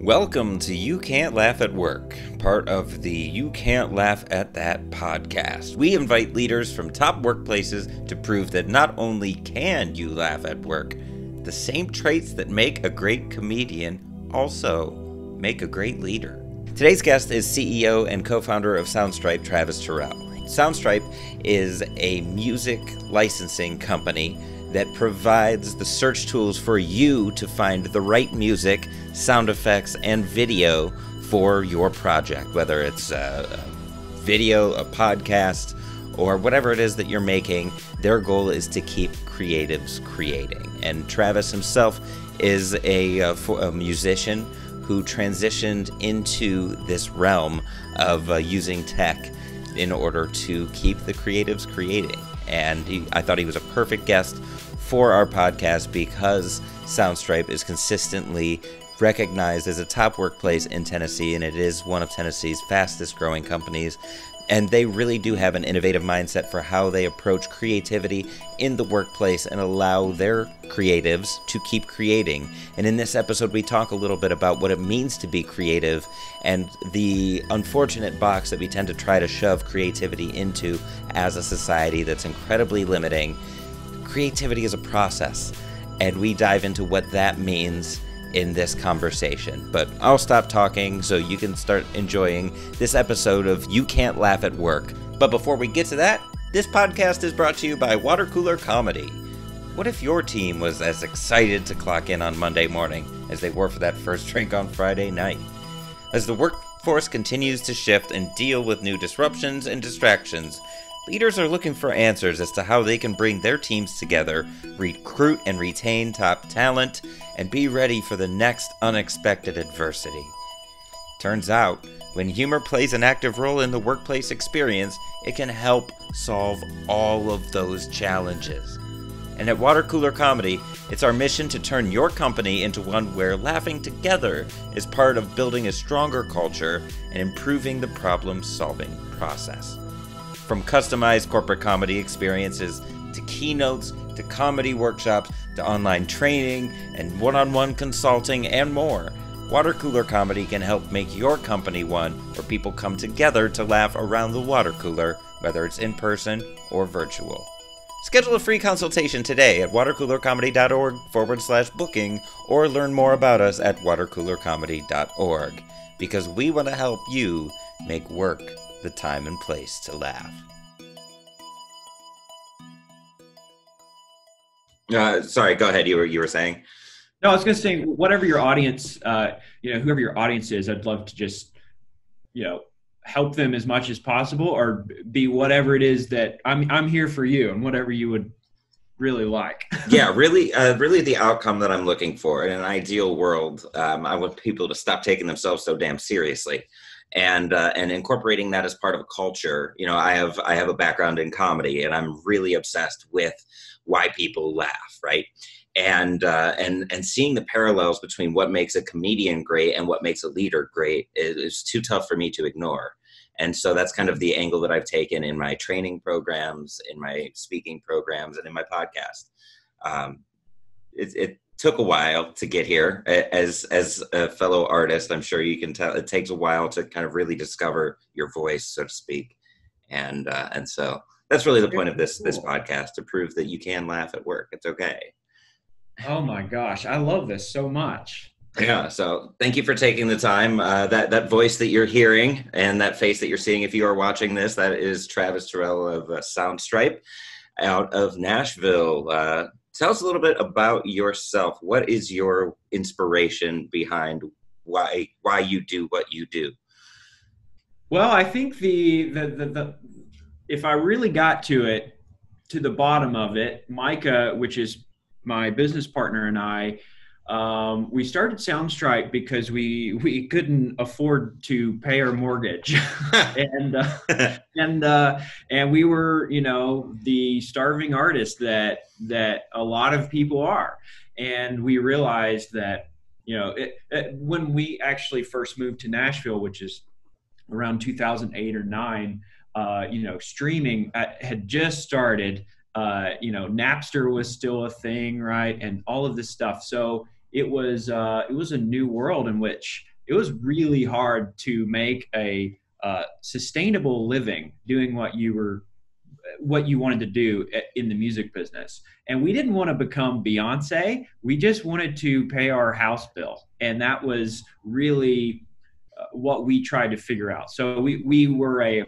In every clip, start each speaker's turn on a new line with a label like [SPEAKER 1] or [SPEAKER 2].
[SPEAKER 1] Welcome to You Can't Laugh at Work, part of the You Can't Laugh at That podcast. We invite leaders from top workplaces to prove that not only can you laugh at work, the same traits that make a great comedian also make a great leader. Today's guest is CEO and co-founder of Soundstripe, Travis Terrell. Soundstripe is a music licensing company that provides the search tools for you to find the right music, sound effects, and video for your project, whether it's a video, a podcast, or whatever it is that you're making. Their goal is to keep creatives creating. And Travis himself is a musician who transitioned into this realm of using tech in order to keep the creatives creating. And I thought he was a perfect guest for our podcast because Soundstripe is consistently recognized as a top workplace in Tennessee, and it is one of Tennessee's fastest growing companies. And they really do have an innovative mindset for how they approach creativity in the workplace and allow their creatives to keep creating. And in this episode, we talk a little bit about what it means to be creative and the unfortunate box that we tend to try to shove creativity into as a society that's incredibly limiting. Creativity is a process, and we dive into what that means in this conversation. But I'll stop talking so you can start enjoying this episode of You Can't Laugh at Work. But before we get to that, this podcast is brought to you by Water Cooler Comedy. What if your team was as excited to clock in on Monday morning as they were for that first drink on Friday night? As the workforce continues to shift and deal with new disruptions and distractions, leaders are looking for answers as to how they can bring their teams together, recruit and retain top talent, and be ready for the next unexpected adversity. Turns out, when humor plays an active role in the workplace experience, it can help solve all of those challenges. And at Water Cooler Comedy, it's our mission to turn your company into one where laughing together is part of building a stronger culture and improving the problem-solving process. From customized corporate comedy experiences, to keynotes, to comedy workshops, to online training, and one-on-one consulting, and more, Water Cooler Comedy can help make your company one where people come together to laugh around the water cooler, whether it's in person or virtual. Schedule a free consultation today at watercoolercomedy.org/booking or learn more about us at watercoolercomedy.org, because we want to help you make work the time and place to laugh. Sorry, go ahead. You were saying?
[SPEAKER 2] No, I was going to say, whatever your audience, whoever your audience is, I'd love to just, help them as much as possible, or be whatever it is that I'm here for you, and whatever you would really like.
[SPEAKER 1] Yeah, really the outcome that I'm looking for in an ideal world. I want people to stop taking themselves so damn seriously, and incorporating that as part of a culture. I have a background in comedy, and I'm really obsessed with why people laugh, right? And seeing the parallels between what makes a comedian great and what makes a leader great is too tough for me to ignore. And so that's kind of the angle that I've taken in my training programs, in my speaking programs, and in my podcast. It took a while to get here. As a fellow artist, I'm sure you can tell it takes a while to kind of really discover your voice, so to speak. And so that's really the point of this podcast, to prove that you can laugh at work. It's okay.
[SPEAKER 2] Oh my gosh, I love this so much.
[SPEAKER 1] Yeah, so thank you for taking the time. That voice that you're hearing and that face that you're seeing, if you are watching this, that is Travis Terrell of Soundstripe out of Nashville. Tell us a little bit about yourself. What is your inspiration behind why you do what you do?
[SPEAKER 2] Well, I think the if I really got to the bottom of it, Micah, which is my business partner, and I, we started Soundstripe because we couldn't afford to pay our mortgage, and we were, the starving artists that a lot of people are, and we realized that, when we actually first moved to Nashville, which is around 2008 or 9, streaming had just started. Napster was still a thing, right? And all of this stuff. So it was a new world in which it was really hard to make a sustainable living doing what you wanted to do in the music business. And we didn't want to become Beyonce. We just wanted to pay our house bill. And that was really what we tried to figure out. So we were a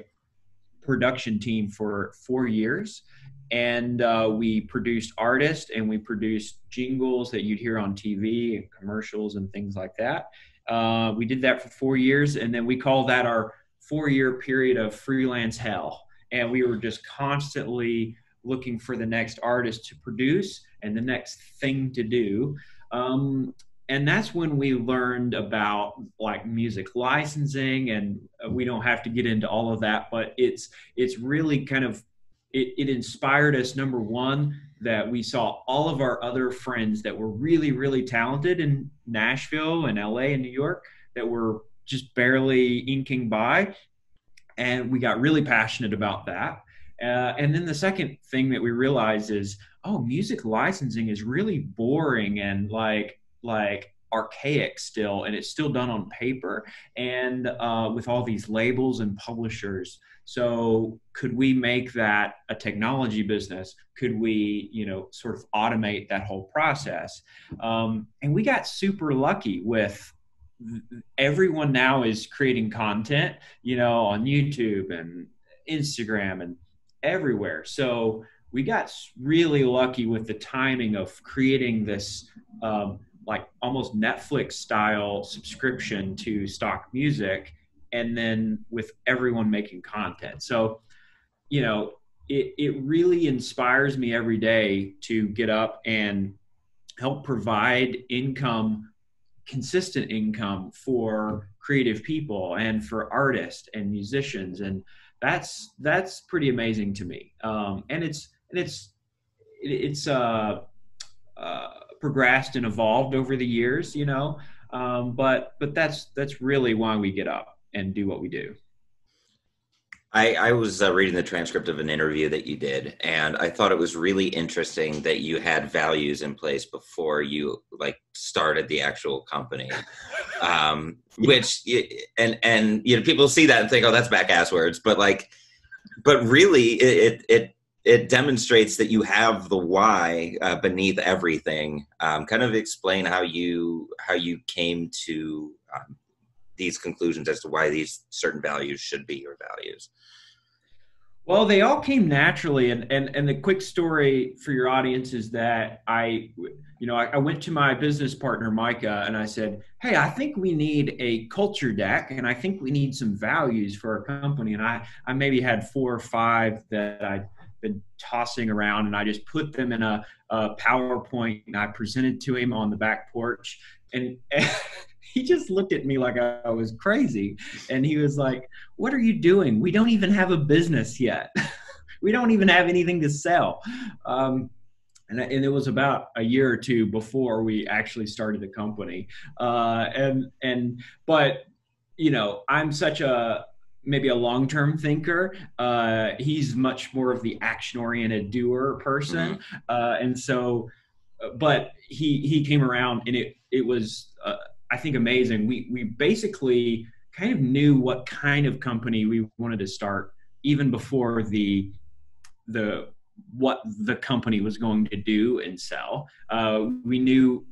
[SPEAKER 2] production team for 4 years. And we produced artists and we produced jingles that you'd hear on TV and commercials and things like that. We did that for 4 years. And then we call that our 4-year period of freelance hell. And we were just constantly looking for the next artist to produce and the next thing to do. And that's when we learned about like music licensing, and we don't have to get into all of that, but it's really kind of, it inspired us, number one, that we saw all of our other friends that were really, really talented in Nashville and LA and New York that were just barely inking by. And we got really passionate about that. And then the second thing that we realized is, oh, music licensing is really boring and like archaic still, and it's still done on paper and with all these labels and publishers. So could we make that a technology business? Could we, sort of automate that whole process? And we got super lucky with everyone now is creating content, on YouTube and Instagram and everywhere. So we got really lucky with the timing of creating this like almost Netflix style subscription to stock music, and then with everyone making content. So, it really inspires me every day to get up and help provide consistent income for creative people and for artists and musicians. And that's pretty amazing to me. And it's progressed and evolved over the years, but that's really why we get up and do what we do.
[SPEAKER 1] I was reading the transcript of an interview that you did, and I thought it was really interesting that you had values in place before you started the actual company. Which people see that and think, oh, that's back-ass words, but really it demonstrates that you have the why beneath everything. Kind of explain how you came to these conclusions as to why these certain values should be your values.
[SPEAKER 2] Well, they all came naturally, and the quick story for your audience is that I went to my business partner, Micah, and I said, hey, I think we need a culture deck, and I think we need some values for our company. And I maybe had 4 or 5 that I'd been tossing around, and I just put them in a PowerPoint, and I presented to him on the back porch, and he just looked at me like I was crazy. And he was like, what are you doing? We don't even have a business yet. We don't even have anything to sell. And it was about a year or 2 before we actually started the company. But I'm such maybe a long-term thinker. He's much more of the action-oriented doer person. Mm-hmm. And so, but he came around, and it was, I think, amazing. We basically kind of knew what kind of company we wanted to start even before what the company was going to do and sell. We knew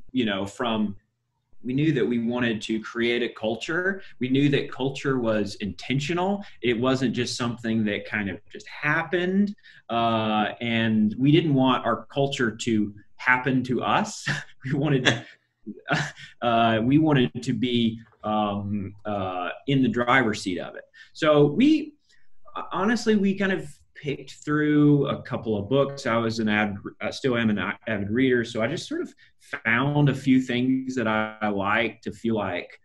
[SPEAKER 2] that we wanted to create a culture. We knew that culture was intentional. It wasn't just something that kind of just happened. And we didn't want our culture to happen to us. We wanted to be in the driver's seat of it. So we kind of picked through a couple of books. I was still am an avid reader. So I just sort of found a few things that I like to feel like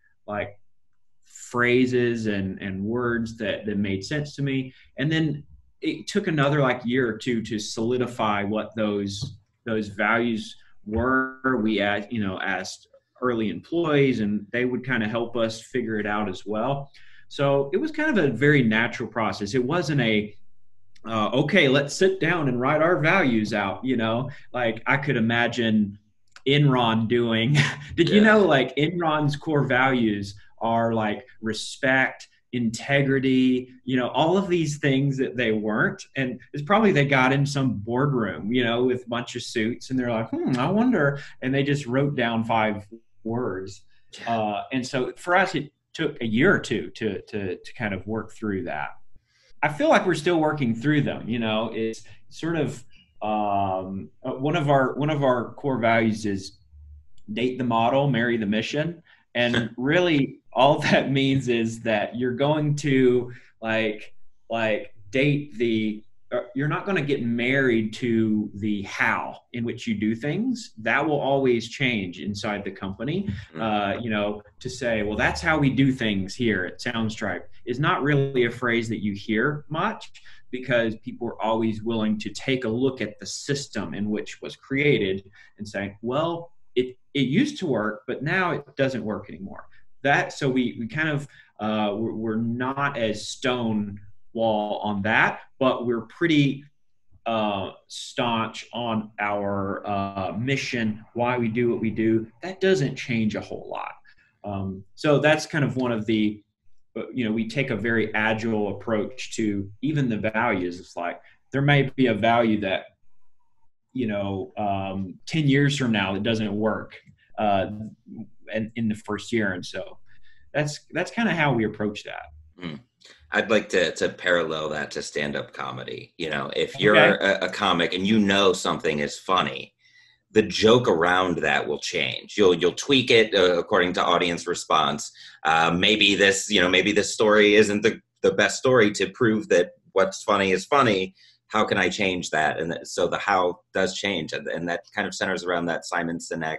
[SPEAKER 2] phrases and words that made sense to me. And then it took another year or 2 to solidify what those values were. We asked early employees, and they would kind of help us figure it out as well. So it was kind of a very natural process. It wasn't okay, let's sit down and write our values out. I could imagine Enron doing? Did you
[SPEAKER 1] Yeah.
[SPEAKER 2] know like Enron's core values are like respect, integrity, all of these things that they weren't. And it's probably they got in some boardroom, with a bunch of suits and they're like, I wonder. And they just wrote down 5 words. And so for us, it took a year or two to kind of work through that. I feel like we're still working through them. It's sort of one of our core values is date the model, marry the mission. And really all that means is that you're going to date you're not going to get married to the how in which you do things. That will always change inside the company. To say, well, that's how we do things here at Soundstripe is not really a phrase that you hear much, because people are always willing to take a look at the system in which was created and say, well, it used to work, but now it doesn't work anymore. So we kind of we're not as stone wall on that, but we're pretty staunch on our mission, why we do what we do. That doesn't change a whole lot. So that's kind of one of the, we take a very agile approach to even the values. It's like there may be a value that 10 years from now, it doesn't work in the first year. And so that's kind of how we approach that.
[SPEAKER 1] I'd like to parallel that to stand-up comedy. If you're
[SPEAKER 2] Okay.
[SPEAKER 1] a comic and something is funny, the joke around that will change. You'll tweak it according to audience response. Maybe this story isn't the best story to prove that what's funny is funny. How can I change that? And so the how does change, and that kind of centers around that Simon Sinek,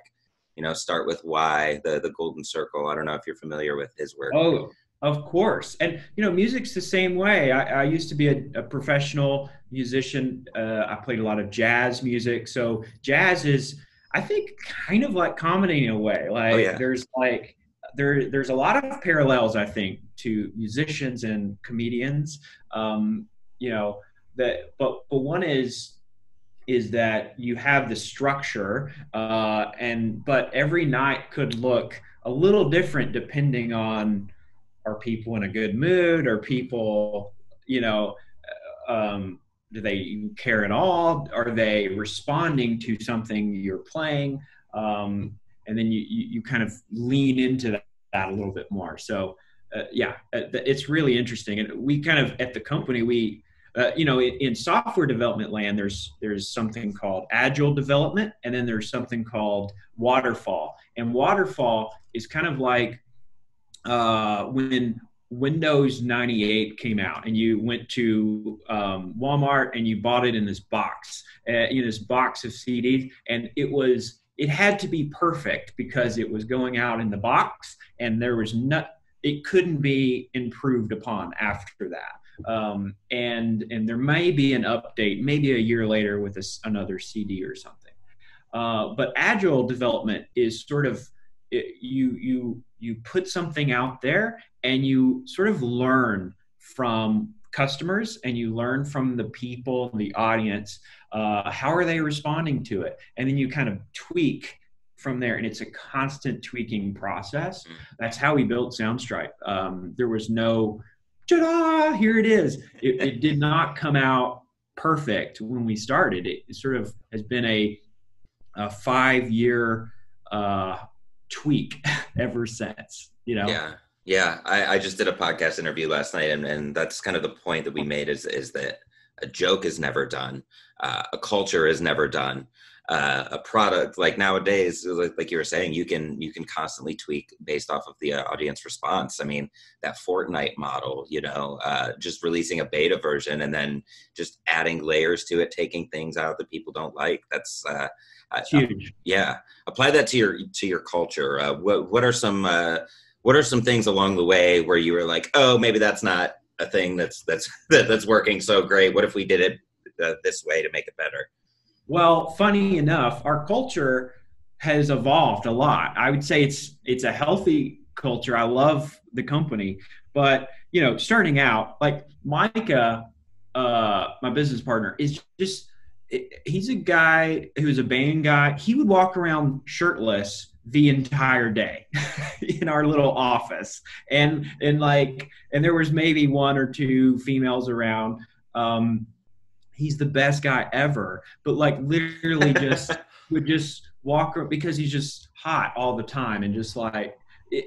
[SPEAKER 1] start with why, the golden circle. I don't know if you're familiar with his work.
[SPEAKER 2] Oh, of course. And, music's the same way. I used to be a professional musician. I played a lot of jazz music. So jazz is, I think, kind of like comedy in a way.
[SPEAKER 1] Oh
[SPEAKER 2] Like
[SPEAKER 1] yeah.
[SPEAKER 2] there's a lot of parallels, I think, to musicians and comedians. You know, but one is that you have the structure, but every night could look a little different depending on, are people in a good mood? Are people, do they care at all? Are they responding to something you're playing? And then you kind of lean into that a little bit more. So it's really interesting. And we kind of, at the company, in software development land, there's something called Agile Development, and then there's something called Waterfall. And Waterfall is kind of like when Windows 98 came out, and you went to Walmart and you bought it in this box, this box of CDs, and it had to be perfect because it was going out in the box, and it couldn't be improved upon after that. And there may be an update, maybe a year later with another CD or something. But agile development is sort of, you put something out there and you sort of learn from customers and you learn from the people, the audience, how are they responding to it, and then you kind of tweak from there, and it's a constant tweaking process. That's how we built Soundstripe. There was no ta-da, here it is. It did not come out perfect when we started. It sort of has been a 5-year tweak ever since.
[SPEAKER 1] Yeah. I just did a podcast interview last night, and that's kind of the point that we made is that a joke is never done, a culture is never done, a product, like nowadays, like you were saying, you can constantly tweak based off of the audience response. I mean, that Fortnite model, just releasing a beta version and then just adding layers to it, taking things out that people don't like. That's
[SPEAKER 2] It's huge.
[SPEAKER 1] yeah. Apply that to your culture. What are some things along the way where you were like, oh, maybe that's not a thing that's working so great. What if we did it this way to make it better?
[SPEAKER 2] Well, funny enough, our culture has evolved a lot. I would say it's a healthy culture. I love the company, but starting out, like Micah, my business partner, is just he's a guy who's a band guy. He would walk around shirtless the entire day in our little office, and there was maybe one or two females around. He's the best guy ever, but like literally just would just walk because he's just hot all the time and just like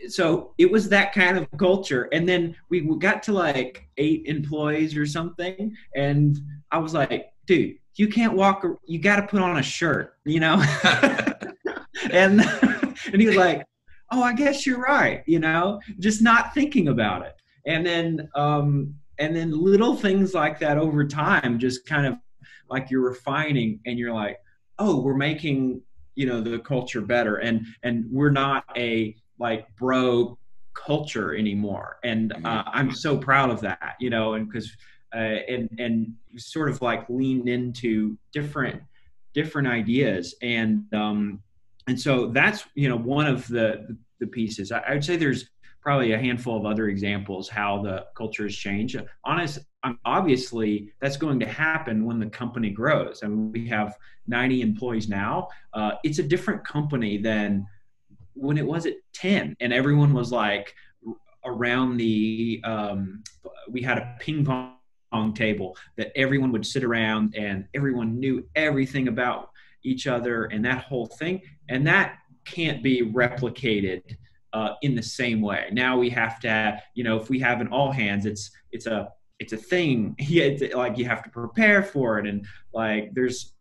[SPEAKER 2] so it was that kind of culture. And then we got to like 8 employees or something, and I was like, dude, you can't walk, you got to put on a shirt, you know. and and he was like, oh, I guess you're right, you know, just not thinking about it. And then little things like that over time, just kind of like you're refining, and you're like, oh, we're making, you know, the culture better, and we're not a like bro culture anymore. And I'm so proud of that, you know, and because and sort of like lean into different ideas, and so that's, you know, one of the pieces. I would say there's probably a handful of other examples how the culture has changed. Obviously, that's going to happen when the company grows. I mean, we have 90 employees now. It's a different company than when it was at 10, and everyone was like around the. We had a ping pong table that everyone would sit around, and everyone knew everything about each other, and that whole thing, and that can't be replicated in the same way. Now we have to, you know, if we have an all hands, it's a thing. It's like you have to prepare for it, and like there's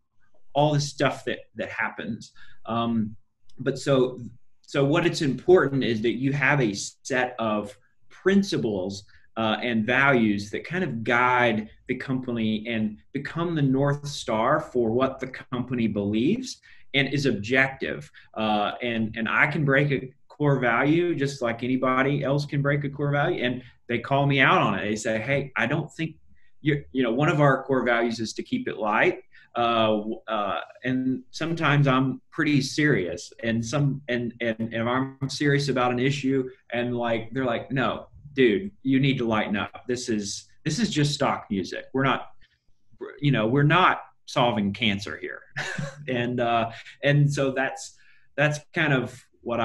[SPEAKER 2] all this stuff that happens. But so what it's important is that you have a set of principles and values that kind of guide the company and become the North Star for what the company believes and is objective. And I can break a core value just like anybody else can break a core value, and they call me out on it. They say, hey, I don't think you know, one of our core values is to keep it light. And sometimes I'm pretty serious, and if I'm serious about an issue, and like they're like, no, dude, you need to lighten up. This is just stock music. We're not solving cancer here. and so that's kind of what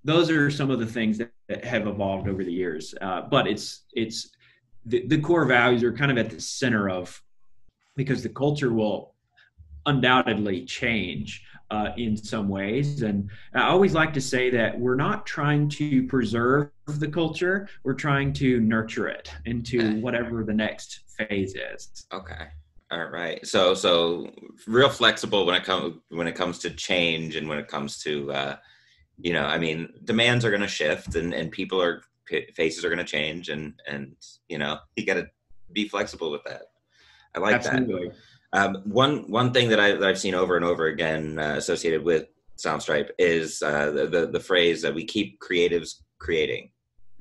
[SPEAKER 2] those are some of the things that have evolved over the years. But it's the core values are kind of at the center of, because the culture will undoubtedly change in some ways. And I always like to say that we're not trying to preserve the culture, we're trying to nurture it into whatever the next phase is.
[SPEAKER 1] Okay. All right. So real flexible when it comes to change, and when it comes to you know, I mean, demands are going to shift, and faces are going to change, and you know, you got to be flexible with that. I like
[SPEAKER 2] Absolutely.
[SPEAKER 1] that. One thing that I've seen over and over again associated with Soundstripe is the phrase that we keep creatives creating.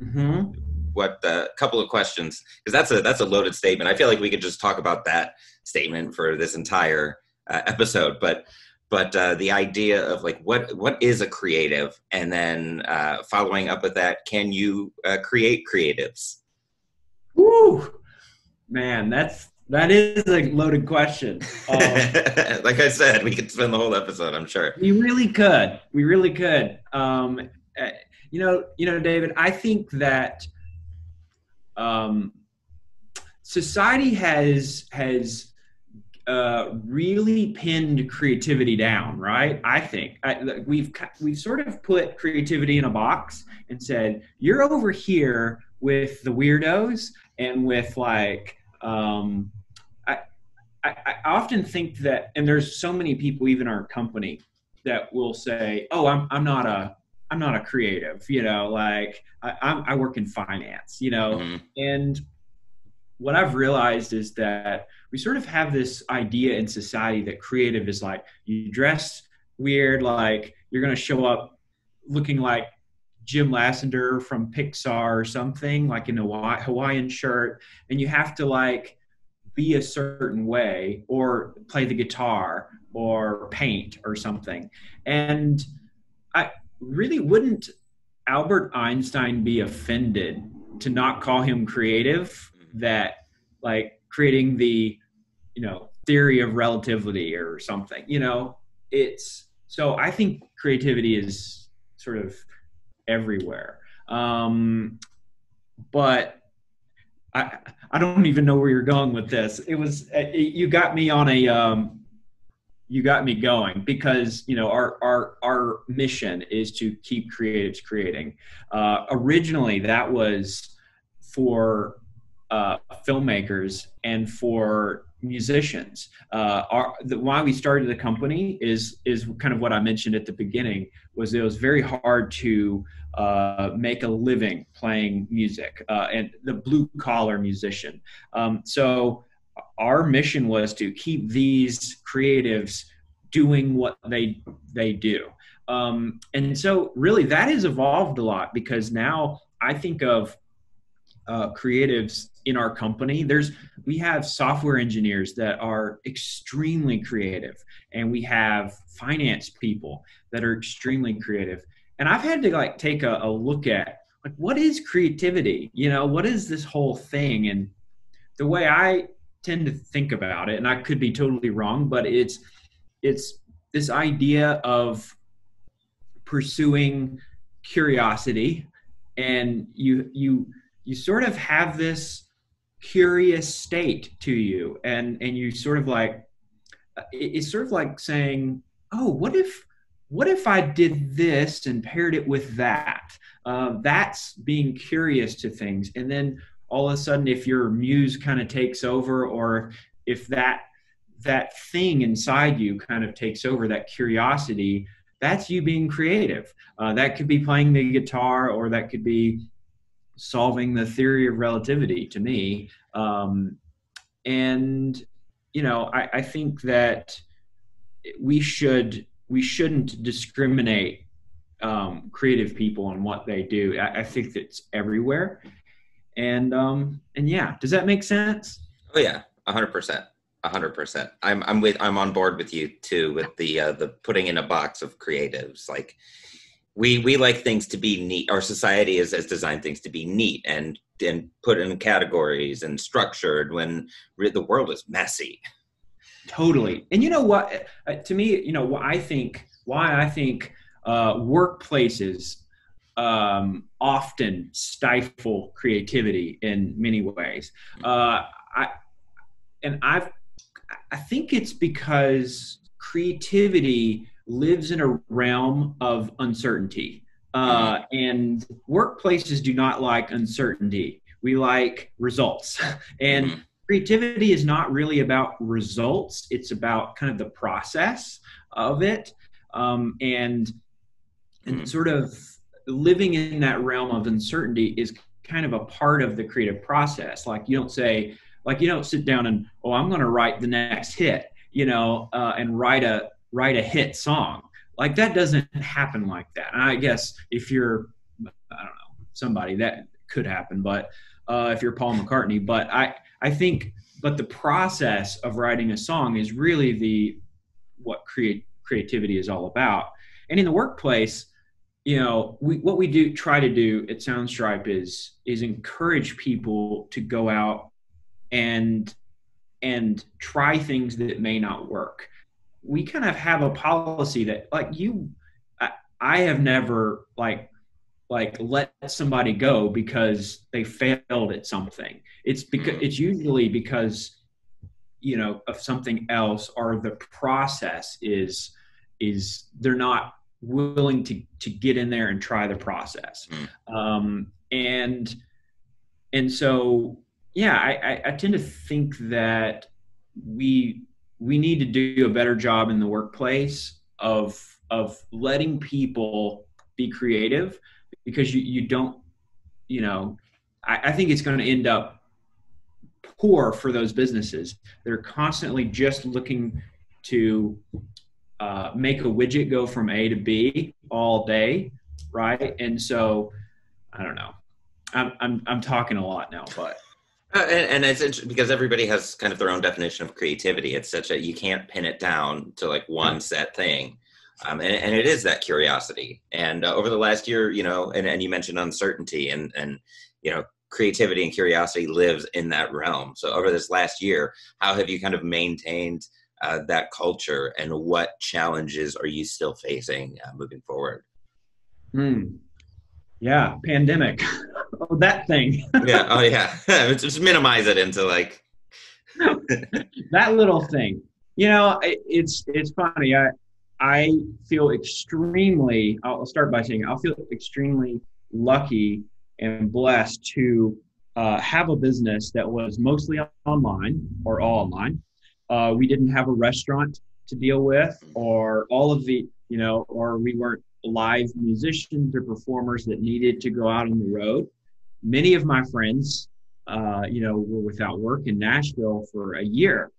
[SPEAKER 2] Mm-hmm.
[SPEAKER 1] What a couple of questions, because that's a loaded statement. I feel like we could just talk about that statement for this entire episode, but the idea of like what is a creative, and then following up with that, can you create creatives?
[SPEAKER 2] Woo, man, that is a loaded question.
[SPEAKER 1] Like I said, we could spend the whole episode, I'm sure.
[SPEAKER 2] We really could. You know, David, I think that society has really pinned creativity down, right? I think we've sort of put creativity in a box and said, you're over here with the weirdos and with like I often think that, and there's so many people even in our company that will say, oh, I'm not a creative, you know, like I work in finance, you know. Mm-hmm. And what I've realized is that we sort of have this idea in society that creative is like, you dress weird, like you're going to show up looking like Jim Lasseter from Pixar or something, like in a Hawaiian shirt, and you have to like be a certain way or play the guitar or paint or something. And I really wouldn't Albert Einstein be offended to not call him creative, that like creating the, you know, theory of relativity or something, so I think creativity is sort of everywhere. But I don't even know where you're going with this. You got me on you got me going, because our mission is to keep creatives creating. Originally, that was for filmmakers and for musicians. Why we started the company is kind of what I mentioned at the beginning. Was it was very hard to make a living playing music, and the blue collar musician. So our mission was to keep these creatives doing what they do. And so really that has evolved a lot, because now I think of creatives in our company. We have software engineers that are extremely creative, and we have finance people that are extremely creative. And I've had to take a look at what is creativity? What is this whole thing? And the way I tend to think about it, and I could be totally wrong, but it's this idea of pursuing curiosity, and you sort of have this curious state to you, and you sort of it's sort of like saying, oh, what if I did this and paired it with that? That's being curious to things. And then all of a sudden, if your muse kind of takes over, or if that thing inside you kind of takes over, that curiosity, that's you being creative. That could be playing the guitar, or that could be solving the theory of relativity, to me. And I think that we shouldn't discriminate creative people on what they do. I think that's everywhere. And yeah, does that make sense?
[SPEAKER 1] Oh yeah, 100%. 100%. I'm on board with you too, with the putting in a box of creatives. Like we like things to be neat. Our society has designed things to be neat and put in categories and structured, when the world is messy.
[SPEAKER 2] Totally. And you know what? To me, why I think workplaces often stifle creativity in many ways. I think it's because creativity lives in a realm of uncertainty. And workplaces do not like uncertainty. We like results. And creativity is not really about results. It's about kind of the process of it. And sort of living in that realm of uncertainty is kind of a part of the creative process. You don't sit down and, I'm going to write the next hit, and write a hit song. That doesn't happen like that. And I guess if you're, I don't know, somebody, that could happen, but if you're Paul McCartney, but I think the process of writing a song is really what creativity is all about. And in the workplace, what we try to do at Soundstripe is encourage people to go out and try things that may not work. We kind of have a policy that I have never let somebody go because they failed at something. It's usually because of something else, or the process is they're not willing to get in there and try the process. And so yeah, I tend to think that we need to do a better job in the workplace of letting people be creative, because you don't, I think it's going to end up poor for those businesses. They're constantly just looking to make a widget go from A to B all day, right? And so I don't know. I'm talking a lot now, but.
[SPEAKER 1] And it's interesting because everybody has kind of their own definition of creativity. It's you can't pin it down to one set thing. And it is that curiosity. And over the last year, and you mentioned uncertainty, and creativity and curiosity lives in that realm. So over this last year, how have you kind of maintained that culture, and what challenges are you still facing moving forward?
[SPEAKER 2] Yeah, pandemic. Oh, that thing.
[SPEAKER 1] Yeah. Oh, yeah. Just minimize it into like
[SPEAKER 2] That little thing. It's funny. I feel extremely. I'll start by saying I feel extremely lucky and blessed to have a business that was mostly online or all online. We didn't have a restaurant to deal with, or all of the, or we weren't live musicians or performers that needed to go out on the road. Many of my friends, were without work in Nashville for a year.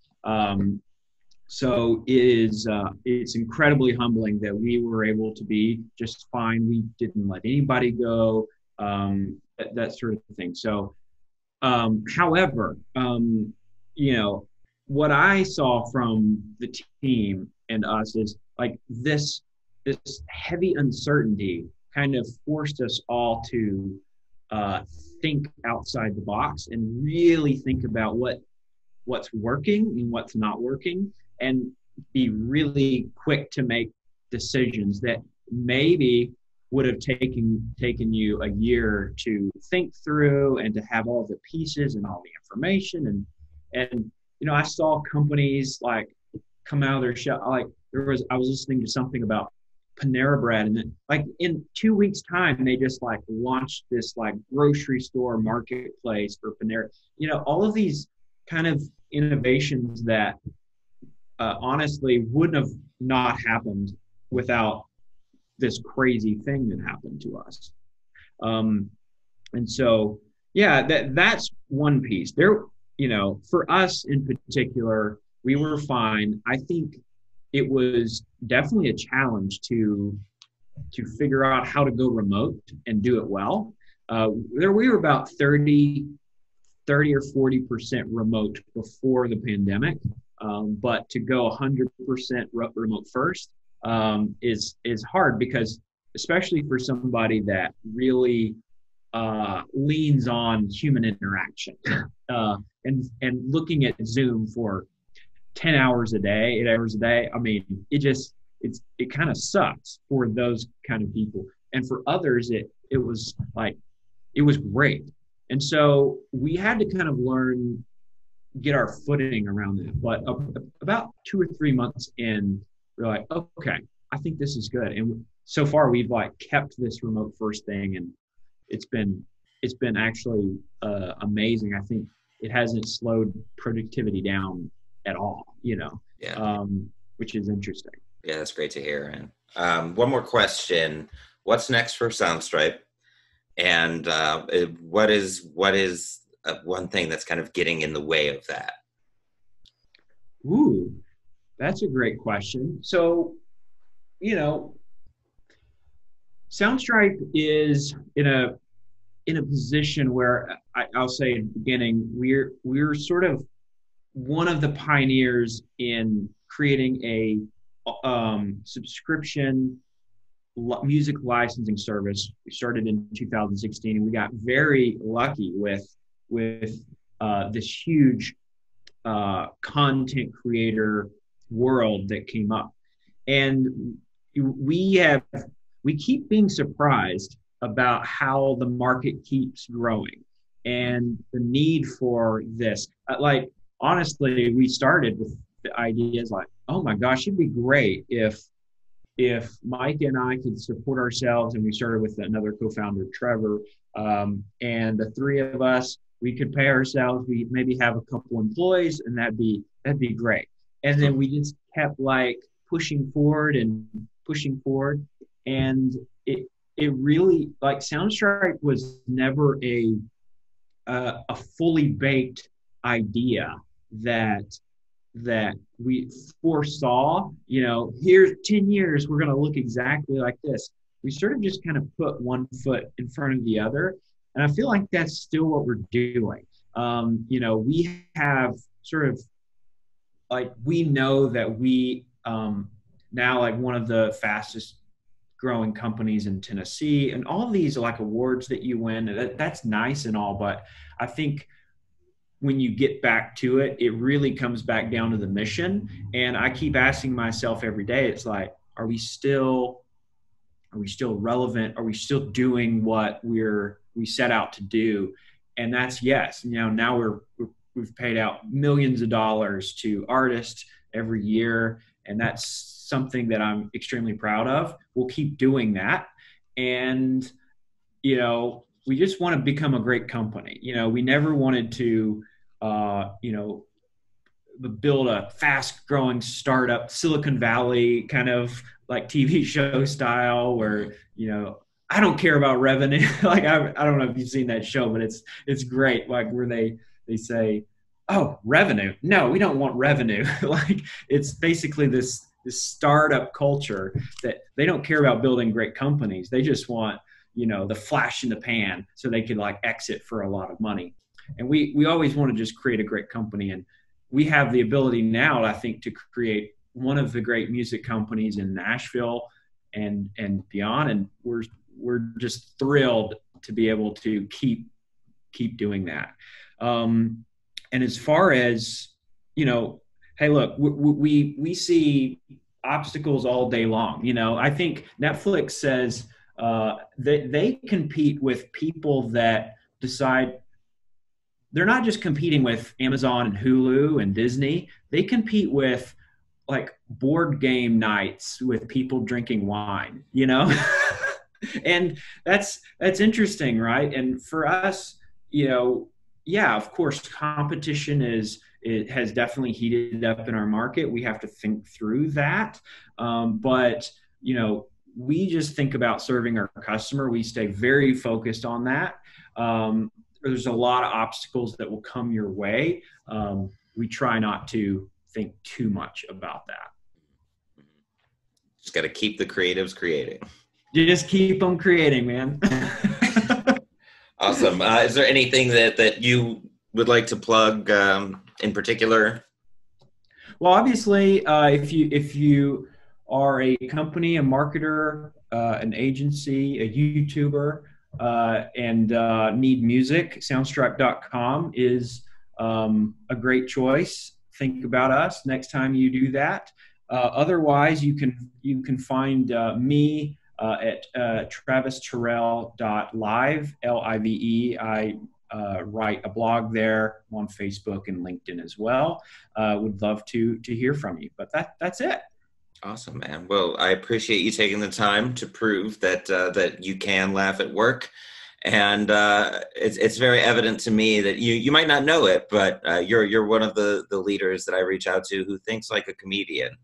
[SPEAKER 2] So it's incredibly humbling that we were able to be just fine. We didn't let anybody go, that sort of thing. So, however, what I saw from the team and us is like this heavy uncertainty kind of forced us all to think outside the box and really think about what's working and what's not working, and be really quick to make decisions that maybe would have taken you a year to think through and to have all the pieces and all the information. And I saw companies like come out of their shell. Like I was listening to something about Panera Bread, and then like in 2 weeks time they just like launched this like grocery store marketplace for Panera. All of these kind of innovations that honestly wouldn't have not happened without this crazy thing that happened to us. And so that's one piece there. For us in particular, we were fine. I think it was definitely a challenge to figure out how to go remote and do it well. We were about 30 or 40% remote before the pandemic, but to go 100% remote first is hard, because especially for somebody that really leans on human interaction, and looking at Zoom for 10 hours a day, 8 hours a day. I mean, it kind of sucks for those kind of people. And for others, it was great. And so we had to kind of get our footing around that. But about 2 or 3 months in, we're like, okay, I think this is good. And so far we've like kept this remote first thing, and it's been actually amazing. I think it hasn't slowed productivity down at all, which is interesting.
[SPEAKER 1] Yeah, that's great to hear. And one more question: what's next for Soundstripe? And what is one thing that's kind of getting in the way of that?
[SPEAKER 2] Ooh, that's a great question. So, Soundstripe is in a position where I'll say in the beginning, we're sort of one of the pioneers in creating a subscription music licensing service. We started in 2016, and we got very lucky with this huge content creator world that came up, and we keep being surprised about how the market keeps growing and the need for this. Like, honestly, we started with the ideas like, oh my gosh, it'd be great if Mike and I could support ourselves, and we started with another co-founder, Trevor, and the three of us, we could pay ourselves. We maybe have a couple employees, and that'd be great. And then we just kept like pushing forward, and it really, like, Soundstripe was never a fully baked idea that we foresaw, here's 10 years, we're going to look exactly like this. We sort of just kind of put one foot in front of the other. And I feel like that's still what we're doing. We have sort of like, we know that we now, like, one of the fastest growing companies in Tennessee, and all these like awards that you win. That's nice and all, but I think when you get back to it, it really comes back down to the mission. And I keep asking myself every day, it's like, are we still relevant? Are we still doing what we set out to do? And that's yes. Now we've paid out millions of dollars to artists every year, and that's something that I'm extremely proud of. We'll keep doing that. And, we just want to become a great company. We never wanted to, build a fast growing startup, Silicon Valley kind of like TV show style where, I don't care about revenue. Like, I don't know if you've seen that show, but it's great. Like where they say, oh, revenue. No, we don't want revenue. Like it's basically this startup culture that they don't care about building great companies. They just want, the flash in the pan so they can like exit for a lot of money. And we always want to just create a great company. And we have the ability now, I think, to create one of the great music companies in Nashville and beyond. And we're just thrilled to be able to keep doing that. And as far as, hey, look, we see obstacles all day long. I think Netflix says they compete with people that decide they're not just competing with Amazon and Hulu and Disney. They compete with like board game nights with people drinking wine, and that's interesting, right? And for us, yeah, of course, competition it has definitely heated up in our market. We have to think through that. But, we just think about serving our customer. We stay very focused on that. There's a lot of obstacles that will come your way. We try not to think too much about that.
[SPEAKER 1] Just got to keep the creatives creating.
[SPEAKER 2] You just keep them creating, man.
[SPEAKER 1] Awesome. Is there anything that you would like to plug in particular?
[SPEAKER 2] Well, obviously, if you are a company, a marketer, an agency, a YouTuber, and need music, soundstripe.com is a great choice. Think about us next time you do that. Otherwise, you can find me at travisterrell.live, Live. I write a blog there. I'm on Facebook and LinkedIn as well. Would love to hear from you. But that's it.
[SPEAKER 1] Awesome, man. Well, I appreciate you taking the time to prove that you can laugh at work. And it's very evident to me that you might not know it, but you're one of the leaders that I reach out to who thinks like a comedian,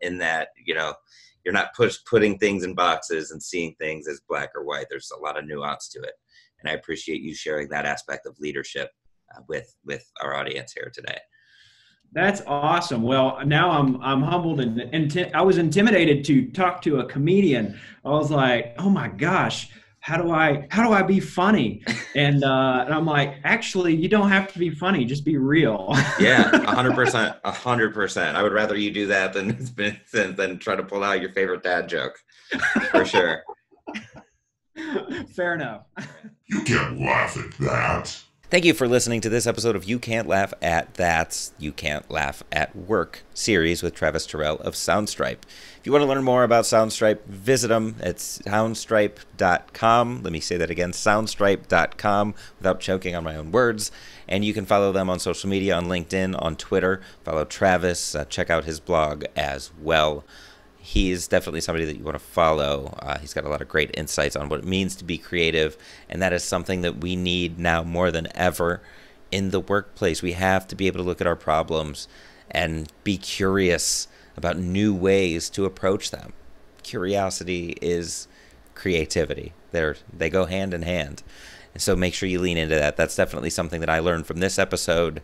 [SPEAKER 1] in that, you're not putting things in boxes and seeing things as black or white. There's a lot of nuance to it. And I appreciate you sharing that aspect of leadership with our audience here today.
[SPEAKER 2] That's awesome. Well, now I'm humbled and I was intimidated to talk to a comedian. I was like, oh my gosh, how do I be funny? And I'm like, actually, you don't have to be funny. Just be real.
[SPEAKER 1] Yeah, 100%, 100%. I would rather you do that than try to pull out your favorite dad joke, for sure.
[SPEAKER 2] Fair enough.
[SPEAKER 3] You can't laugh at that.
[SPEAKER 1] Thank you for listening to this episode of You Can't Laugh at That's You Can't Laugh at Work series with Travis Terrell of Soundstripe. If you want to learn more about Soundstripe, visit them at soundstripe.com. Let me say that again, soundstripe.com, without choking on my own words. And you can follow them on social media, on LinkedIn, on Twitter. Follow Travis. Check out his blog as well. He is definitely somebody that you want to follow. He's got a lot of great insights on what it means to be creative, and that is something that we need now more than ever in the workplace. We have to be able to look at our problems and be curious about new ways to approach them. Curiosity is creativity. They go hand in hand. And so make sure you lean into that. That's definitely something that I learned from this episode,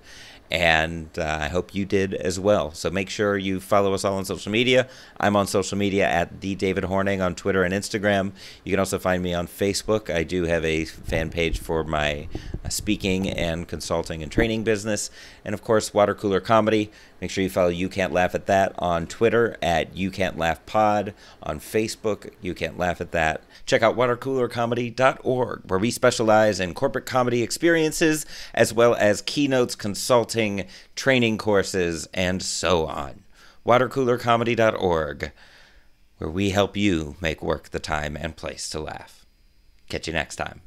[SPEAKER 1] and I hope you did as well. So make sure you follow us all on social media. I'm on social media at @DavidHorning on Twitter and Instagram. You can also find me on Facebook. I do have a fan page for my speaking and consulting and training business. And of course, Water Cooler Comedy. Make sure you follow You Can't Laugh at That on Twitter at You Can't Laugh Pod, on Facebook, You Can't Laugh at That. Check out watercoolercomedy.org, where we specialize in corporate comedy experiences, as well as keynotes, consulting, training courses, and so on. Watercoolercomedy.org, where we help you make work the time and place to laugh. Catch you next time.